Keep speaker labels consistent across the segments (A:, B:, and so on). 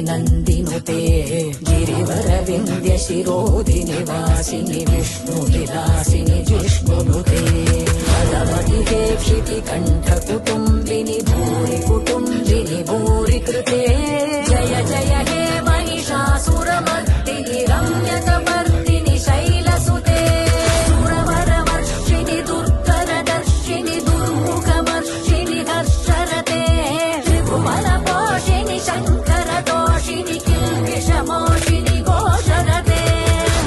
A: नन्दिनि नन्दिनुते गिरिवरविन्द्यशिरोधिनि वासिनि विष्णुविलासिनि जिष्णुनुते पदमतिहे क्षितिकण्ठकुटुम्बिनि भूरि कुटुम्बिनि भूरि कृते जय जय हे महिषासुरमर्दिनि रम्यकपर्दिनि शैलसुते सुरवरवर्षिणि दुर्धरदर्शिनि दुर्मुखमर्षिणि हर्षरते त्रिभुवनपोषिणि शङ्करदोषिनि किल्बिषमोषिनि घोषरते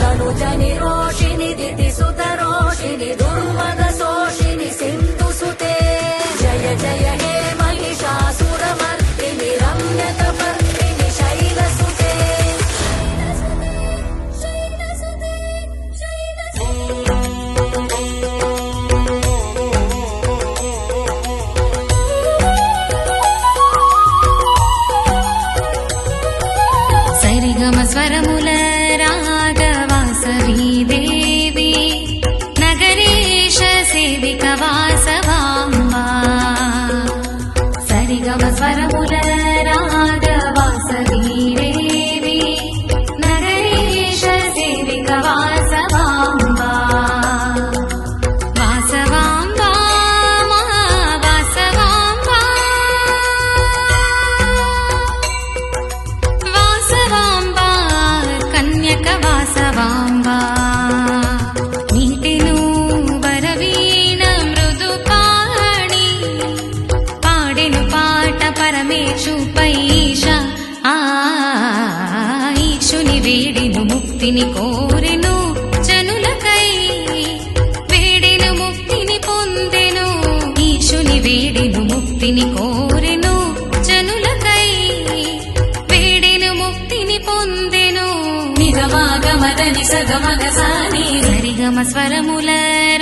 A: तनुजनिरोषिनि दितिसुतरोषिनि दुर्मदशोषिनि सिन्धुसुते जय जय हे महिषासुरमर्दिनि रम्यकपर्दिनि शैलसुते సరిగమ స్వరముల రాగవాసవీ దేవి నగరేశ సేవిక వాసవాంబా సరిగమ స్వరముల రాగవాసవీ దేవి నగరేశ సేవిక వాసవాంబా వాసవాంబా వాసవాంబా వాసవాంబా కన్యక వాసవాంబా నీటిను వరవీణ మృదుపాణి పాడెను పాట పరమేశు పైష ఈశుని వేడెను ముక్తిని కోరెను జనులకై వేడెను ముక్తిని పొందెను ఈశుని వేడెను ముక్తిని కోరెను జనులకై వేడెను ముక్తిని పొందెను నిగమాగమదని సగమగ సాని సరిగమ స్వరముల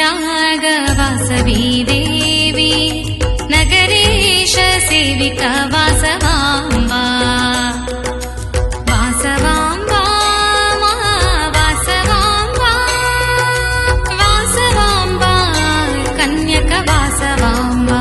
A: రాగవాసవీ దేవి నగరేశ సేవిక వాసవాంబా వాసవాంబా వాసవాంబా వాసవాంబా కన్యక వాసవాంబా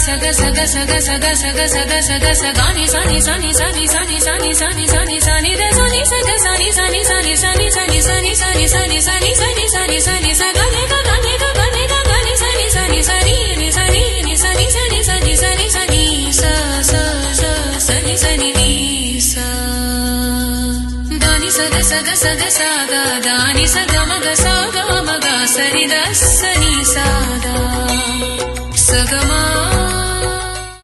A: సగ సగ సగ సగ సగ సగ సగ సగాని సని సని సని సని సని సని సని సని ద సని సగ సని సని సని సని సని సని సని సని సని సని సని సని సగని గగని గగని గగని సని సని సని ని సని ని సని సని సని సని సని స స స సని సని ని స దాని సగ సగ సగ సగ దాని సగ మగ సగ మగ సరి ద సని సా ద సగ మా